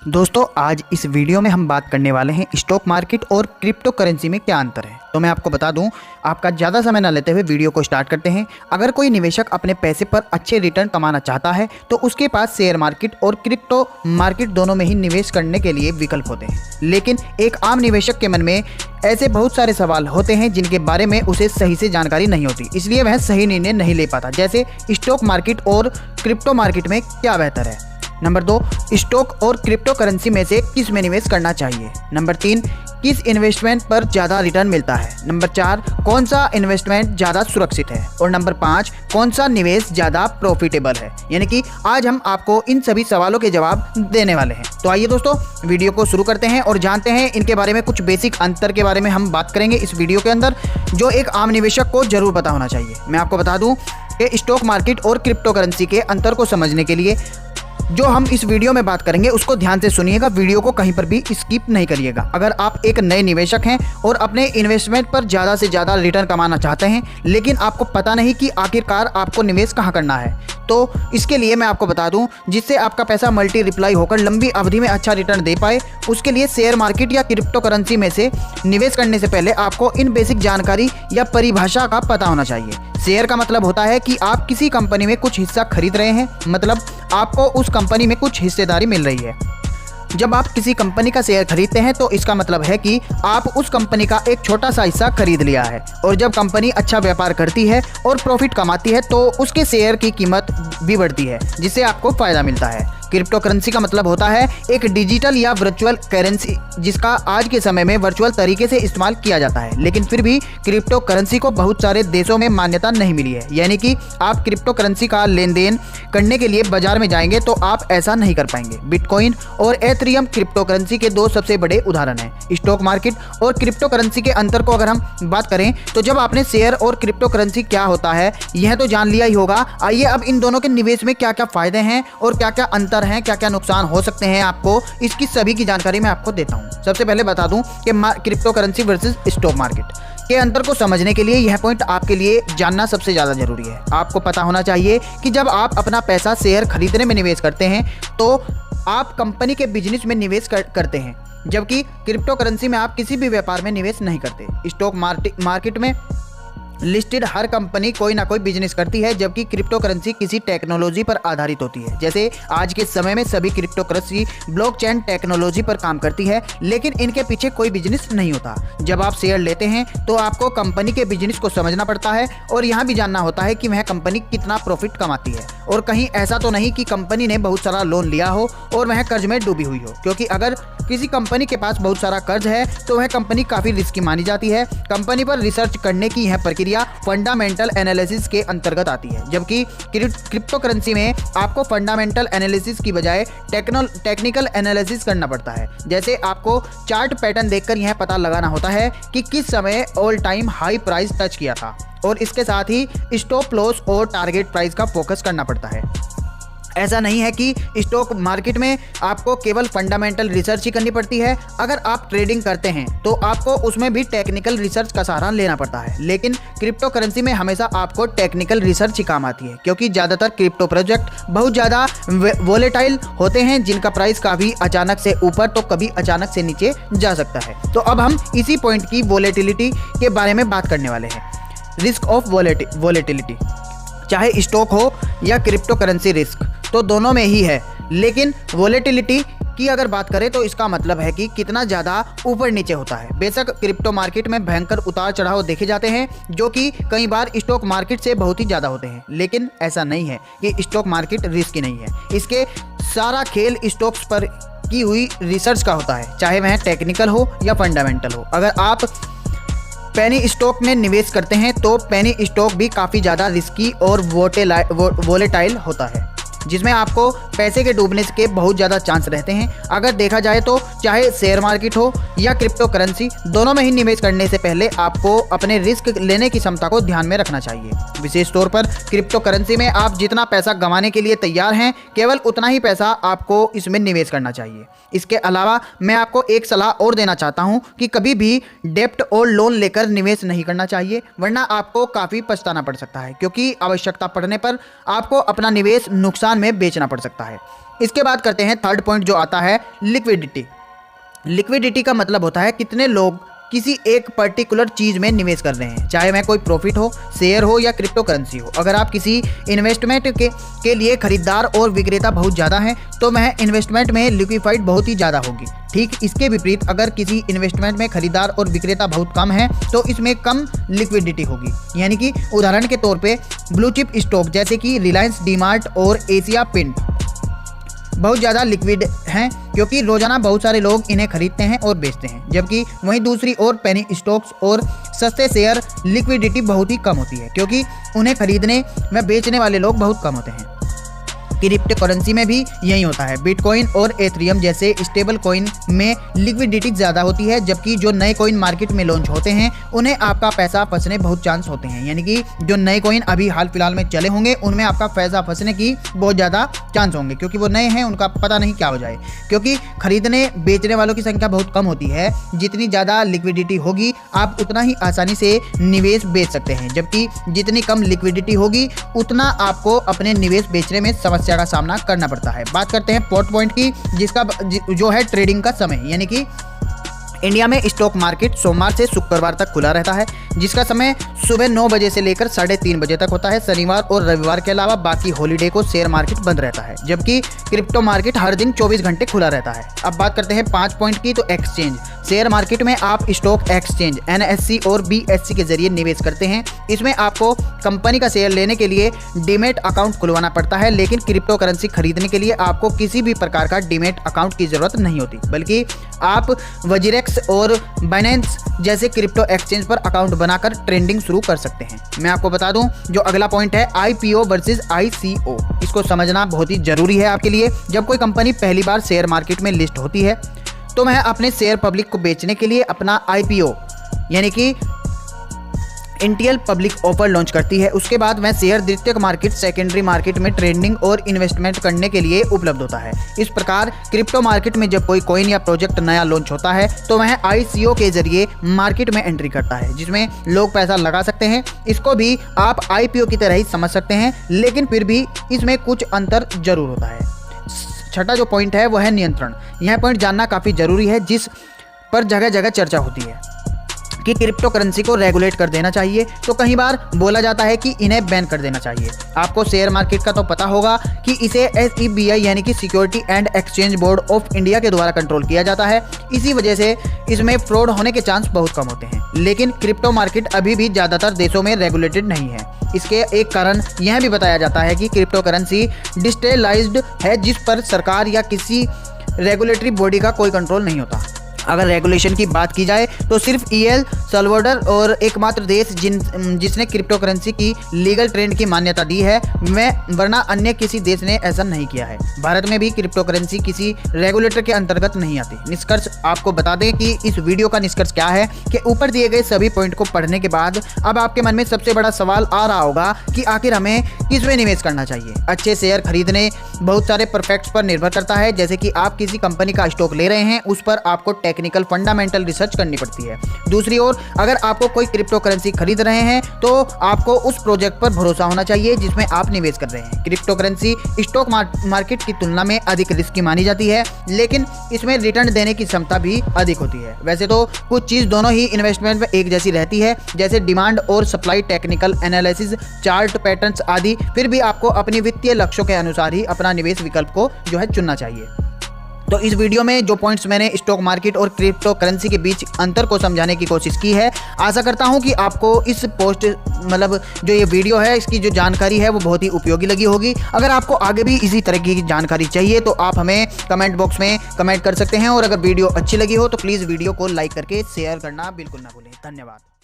दोस्तों आज इस वीडियो में हम बात करने वाले हैं स्टॉक मार्केट और क्रिप्टो करेंसी में क्या अंतर है। तो मैं आपको बता दूं, आपका ज़्यादा समय न लेते हुए वीडियो को स्टार्ट करते हैं। अगर कोई निवेशक अपने पैसे पर अच्छे रिटर्न कमाना चाहता है तो उसके पास शेयर मार्केट और क्रिप्टो मार्केट दोनों में ही निवेश करने के लिए विकल्प होते हैं। लेकिन एक आम निवेशक के मन में ऐसे बहुत सारे सवाल होते हैं जिनके बारे में उसे सही से जानकारी नहीं होती, इसलिए वह सही निर्णय नहीं ले पाता। जैसे स्टॉक मार्केट और क्रिप्टो मार्केट में क्या बेहतर है। नंबर 2, स्टॉक और क्रिप्टो करेंसी में से किस में निवेश करना चाहिए। नंबर 3, किस इन्वेस्टमेंट पर ज़्यादा रिटर्न मिलता है। नंबर 4, कौन सा इन्वेस्टमेंट ज़्यादा सुरक्षित है। और नंबर 5, कौन सा निवेश ज़्यादा प्रॉफिटेबल है। यानी कि आज हम आपको इन सभी सवालों के जवाब देने वाले हैं। तो आइए दोस्तों वीडियो को शुरू करते हैं और जानते हैं इनके बारे में। कुछ बेसिक अंतर के बारे में हम बात करेंगे इस वीडियो के अंदर, जो एक आम निवेशक को जरूर पता होना चाहिए। मैं आपको बता दूं कि स्टॉक मार्केट और क्रिप्टो करेंसी के अंतर को समझने के लिए जो हम इस वीडियो में बात करेंगे उसको ध्यान से सुनिएगा, वीडियो को कहीं पर भी स्किप नहीं करिएगा। अगर आप एक नए निवेशक हैं और अपने इन्वेस्टमेंट पर ज़्यादा से ज़्यादा रिटर्न कमाना चाहते हैं, लेकिन आपको पता नहीं कि आखिरकार आपको निवेश कहाँ करना है, तो इसके लिए मैं आपको बता दूं, जिससे आपका पैसा मल्टी रिप्लाई होकर लंबी अवधि में अच्छा रिटर्न दे पाए, उसके लिए शेयर मार्केट या क्रिप्टो करेंसी में से निवेश करने से पहले आपको इन बेसिक जानकारी या परिभाषा का पता होना चाहिए। शेयर का मतलब होता है कि आप किसी कंपनी में कुछ हिस्सा खरीद रहे हैं, मतलब आपको उस कंपनी में कुछ हिस्सेदारी मिल रही है। जब आप किसी कंपनी का शेयर खरीदते हैं तो इसका मतलब है कि आप उस कंपनी का एक छोटा सा हिस्सा खरीद लिया है, और जब कंपनी अच्छा व्यापार करती है और प्रॉफिट कमाती है तो उसके शेयर की कीमत भी बढ़ती है, जिससे आपको फायदा मिलता है। क्रिप्टो करेंसी का मतलब होता है एक डिजिटल या वर्चुअल करेंसी, जिसका आज के समय में वर्चुअल तरीके से इस्तेमाल किया जाता है, लेकिन फिर भी क्रिप्टो करेंसी को बहुत सारे देशों में मान्यता नहीं मिली है। यानी कि आप क्रिप्टो करेंसी का लेन देन करने के लिए बाजार में जाएंगे तो आप ऐसा नहीं कर पाएंगे। बिटकॉइन और एथेरियम क्रिप्टो करेंसी के दो सबसे बड़े उदाहरण हैं। स्टॉक मार्केट और क्रिप्टो करेंसी के अंतर को अगर हम बात करें तो जब आपने शेयर और क्रिप्टो करेंसी क्या होता है यह तो जान लिया ही होगा। आइए अब इन दोनों के निवेश में क्या क्या फायदे हैं और क्या क्या अंतर हैं, क्या क्या नुकसान हो सकते हैं आपको, इसकी सभी की जानकारी मैं आपको देता हूं। सबसे पहले बता दूं कि crypto currency versus stock market के अंतर को समझने के लिए यह पॉइंट आपके लिए जानना सबसे ज़्यादा जरूरी है। आपको पता होना चाहिए कि जब आप अपना पैसा शेयर खरीदने में निवेश करते हैं तो आप कंपनी के बिजनेस में निवेश करते हैं, जबकि क्रिप्टो करेंसी में आप किसी भी व्यापार में निवेश नहीं करते। स्टॉक मार्केट में लिस्टेड हर कंपनी कोई ना कोई बिजनेस करती है, जबकि क्रिप्टो करेंसी किसी टेक्नोलॉजी पर आधारित होती है। जैसे आज के समय में सभी क्रिप्टो करेंसी ब्लॉकचेन टेक्नोलॉजी पर काम करती है, लेकिन इनके पीछे कोई बिजनेस नहीं होता। जब आप शेयर लेते हैं तो आपको कंपनी के बिजनेस को समझना पड़ता है और यह भी जानना होता है कि वह कंपनी कितना प्रॉफिट कमाती है, और कहीं ऐसा तो नहीं कि कंपनी ने बहुत सारा लोन लिया हो और वह कर्ज में डूबी हुई हो, क्योंकि अगर किसी कंपनी के पास बहुत सारा कर्ज है तो वह कंपनी काफ़ी रिस्की मानी जाती है। कंपनी पर रिसर्च करने की यह प्रक्रिया फंडामेंटल एनालिसिस के अंतर्गत आती है, जबकि क्रिप्टो करेंसी में आपको फंडामेंटल एनालिसिस की बजाय टेक्निकल एनालिसिस करना पड़ता है। जैसे आपको चार्ट पैटर्न देखकर यह पता लगाना होता है कि किस समय all time high price touch किया था, और इसके साथ ही स्टॉप लॉस और टारगेट प्राइस का फोकस करना पड़ता है। ऐसा नहीं है कि स्टॉक मार्केट में आपको केवल फंडामेंटल रिसर्च ही करनी पड़ती है। अगर आप ट्रेडिंग करते हैं तो आपको उसमें भी टेक्निकल रिसर्च का सहारा लेना पड़ता है, लेकिन क्रिप्टो करेंसी में हमेशा आपको टेक्निकल रिसर्च ही काम आती है, क्योंकि ज़्यादातर क्रिप्टो प्रोजेक्ट बहुत ज़्यादा वोलेटाइल होते हैं, जिनका प्राइस कभी अचानक से ऊपर तो कभी अचानक से नीचे जा सकता है। तो अब हम इसी पॉइंट की वोलेटिलिटी के बारे में बात करने वाले हैं। रिस्क ऑफ वोलेटिलिटी, चाहे स्टॉक हो या क्रिप्टो करेंसी, रिस्क तो दोनों में ही है, लेकिन वोलेटिलिटी की अगर बात करें तो इसका मतलब है कि कितना ज़्यादा ऊपर नीचे होता है। बेशक क्रिप्टो मार्केट में भयंकर उतार चढ़ाव देखे जाते हैं, जो कि कई बार स्टॉक मार्केट से बहुत ही ज़्यादा होते हैं, लेकिन ऐसा नहीं है कि स्टॉक मार्केट रिस्की नहीं है। इसके सारा खेल स्टॉक्स पर की हुई रिसर्च का होता है, चाहे वह टेक्निकल हो या फंडामेंटल हो। अगर आप पेनी स्टॉक में निवेश करते हैं तो पेनी स्टॉक भी काफ़ी ज़्यादा रिस्की और वोलेटाइल होता है, जिसमें आपको पैसे के डूबने के बहुत ज़्यादा चांस रहते हैं। अगर देखा जाए तो चाहे शेयर मार्केट हो या क्रिप्टो करेंसी, दोनों में ही निवेश करने से पहले आपको अपने रिस्क लेने की क्षमता को ध्यान में रखना चाहिए। विशेष तौर पर क्रिप्टो करेंसी में आप जितना पैसा गंवाने के लिए तैयार हैं, केवल उतना ही पैसा आपको इसमें निवेश करना चाहिए। इसके अलावा मैं आपको एक सलाह और देना चाहता हूँ कि कभी भी डेप्ट और लोन लेकर निवेश नहीं करना चाहिए, वरना आपको काफ़ी पछताना पड़ सकता है, क्योंकि आवश्यकता पड़ने पर आपको अपना निवेश नुकसान में बेचना पड़ सकता है। इसके बाद करते हैं थर्ड पॉइंट जो आता है लिक्विडिटी। लिक्विडिटी का मतलब होता है कितने लोग किसी एक पर्टिकुलर चीज़ में निवेश कर रहे हैं, चाहे वह कोई प्रॉफिट हो, शेयर हो या क्रिप्टो करेंसी हो। अगर आप किसी इन्वेस्टमेंट के लिए खरीदार और विक्रेता बहुत ज़्यादा हैं तो वह इन्वेस्टमेंट में लिक्विफाइड बहुत ही ज़्यादा होगी। ठीक इसके विपरीत अगर किसी इन्वेस्टमेंट में खरीदार और विक्रेता बहुत कम है तो इसमें कम लिक्विडिटी होगी। यानी कि उदाहरण के तौर पे ब्लू चिप स्टॉक जैसे कि रिलायंस, डीमार्ट और एशिया पेंट बहुत ज़्यादा लिक्विड हैं क्योंकि रोजाना बहुत सारे लोग इन्हें खरीदते हैं और बेचते हैं, जबकि वहीं दूसरी ओर पेनी स्टॉक्स और सस्ते शेयर लिक्विडिटी बहुत ही कम होती है क्योंकि उन्हें खरीदने व बेचने वाले लोग बहुत कम होते हैं। क्रिप्टो करेंसी में भी यही होता है। बिटकॉइन और एथेरियम जैसे स्टेबल कॉइन में लिक्विडिटी ज़्यादा होती है, जबकि जो नए कॉइन मार्केट में लॉन्च होते हैं उन्हें आपका पैसा फंसने बहुत चांस होते हैं। यानी कि जो नए कॉइन अभी हाल फिलहाल में चले होंगे उनमें आपका पैसा फंसने की बहुत ज़्यादा चांस होंगे क्योंकि वो नए हैं, उनका पता नहीं क्या हो जाए। क्योंकि खरीदने बेचने वालों की संख्या बहुत कम होती है, जितनी ज़्यादा लिक्विडिटी होगी आप उतना ही आसानी से निवेश बेच सकते हैं, जबकि जितनी कम लिक्विडिटी होगी उतना आपको अपने निवेश बेचने में समस्या का सामना करना पड़ता है। बात करते हैं फोर्थ पॉइंट की, जिसका जो है ट्रेडिंग का समय। यानी कि इंडिया में स्टॉक मार्केट सोमवार से शुक्रवार तक खुला रहता है, जिसका समय सुबह 9 बजे से लेकर 3:30 बजे तक होता है। शनिवार और रविवार के अलावा बाकी हॉलीडे को शेयर मार्केट बंद रहता है, जबकि क्रिप्टो मार्केट हर दिन 24 घंटे खुला रहता है। अब बात करते हैं 5 पॉइंट की, तो एक्सचेंज। शेयर मार्केट में आप स्टॉक एक्सचेंज NSE और BSE के जरिए निवेश करते हैं। इसमें आपको कंपनी का शेयर लेने के लिए डीमेट अकाउंट खुलवाना पड़ता है, लेकिन क्रिप्टो करेंसी खरीदने के लिए आपको किसी भी प्रकार का डीमेट अकाउंट की जरूरत नहीं होती, बल्कि आप वजीरेक्स और बाइनेंस जैसे क्रिप्टो एक्सचेंज पर अकाउंट बनाकर ट्रेडिंग शुरू कर सकते हैं। मैं आपको बता दूं जो अगला पॉइंट है IPO वर्सेस ICO, इसको समझना बहुत ही जरूरी है आपके लिए। जब कोई कंपनी पहली बार शेयर मार्केट में लिस्ट होती है तो वह अपने शेयर पब्लिक को बेचने के लिए अपना IPO यानी कि इंडियल पब्लिक ऑफर लॉन्च करती है। उसके बाद वह शेयर द्वितीयक मार्केट, सेकेंडरी मार्केट में ट्रेडिंग और इन्वेस्टमेंट करने के लिए उपलब्ध होता है। इस प्रकार क्रिप्टो मार्केट में जब कोई कॉइन या प्रोजेक्ट नया लॉन्च होता है तो वह ICO के जरिए मार्केट में एंट्री करता है, जिसमें लोग पैसा लगा सकते हैं। इसको भी आप IPO की तरह ही समझ सकते हैं, लेकिन फिर भी इसमें कुछ अंतर जरूर होता है। छठा जो पॉइंट है वह है नियंत्रण। यह पॉइंट जानना काफ़ी जरूरी है, जिस पर जगह जगह चर्चा होती है कि क्रिप्टो करेंसी को रेगुलेट कर देना चाहिए, तो कई बार बोला जाता है कि इन्हें बैन कर देना चाहिए। आपको शेयर मार्केट का तो पता होगा कि इसे SEBI यानी कि security and exchange board of India के द्वारा कंट्रोल किया जाता है। इसी वजह से इसमें फ्रॉड होने के चांस बहुत कम होते हैं। लेकिन क्रिप्टो मार्केट अभी भी ज़्यादातर देशों में रेगुलेटेड नहीं है। इसके एक कारण यह भी बताया जाता है कि क्रिप्टो करेंसी डिजिटलाइज्ड है, जिस पर सरकार या किसी रेगुलेटरी बॉडी का कोई कंट्रोल नहीं होता। अगर रेगुलेशन की बात की जाए तो सिर्फ EL साल्वाडोर और एकमात्र देश जिसने क्रिप्टो करेंसी की लीगल ट्रेंड की मान्यता दी है, वरना अन्य किसी देश ने ऐसा नहीं किया है। भारत में भी क्रिप्टो करेंसी किसी रेगुलेटर के अंतर्गत नहीं आती। निष्कर्ष आपको बता दें कि इस वीडियो का निष्कर्ष क्या है कि ऊपर दिए गए सभी पॉइंट को पढ़ने के बाद अब आपके मन में सबसे बड़ा सवाल आ रहा होगा कि आखिर हमें किसमें निवेश करना चाहिए। अच्छे शेयर खरीदने बहुत सारे परफेक्ट्स पर निर्भर करता है, जैसे कि आप किसी कंपनी का स्टॉक ले रहे हैं, उस पर आपको टेक्निकल फंडामेंटल रिसर्च करनी पड़ती है। दूसरी ओर अगर आपको कोई क्रिप्टो करेंसी खरीद रहे हैं तो आपको उस प्रोजेक्ट पर भरोसा होना चाहिए जिसमें आप निवेश कर रहे हैं। क्रिप्टो करेंसी स्टॉक मार्केट की तुलना में अधिक रिस्की मानी जाती है, लेकिन इसमें रिटर्न देने की क्षमता भी अधिक होती है। वैसे तो कुछ चीज़ दोनों ही इन्वेस्टमेंट में एक जैसी रहती है, जैसे डिमांड और supply, technical analysis, chart patterns आदि। फिर भी आपको अपनी वित्तीय लक्ष्यों के अनुसार ही अपना निवेश विकल्प को जो है चुनना चाहिए। तो इस वीडियो में जो पॉइंट्स मैंने स्टॉक मार्केट और क्रिप्टो करेंसी के बीच अंतर को समझाने की कोशिश की है, आशा करता हूं कि आपको इस जो ये वीडियो है इसकी जो जानकारी है वो बहुत ही उपयोगी लगी होगी। अगर आपको आगे भी इसी तरह की जानकारी चाहिए तो आप हमें कमेंट बॉक्स में कमेंट कर सकते हैं, और अगर वीडियो अच्छी लगी हो तो प्लीज़ वीडियो को लाइक करके शेयर करना बिल्कुल ना भूलें। धन्यवाद।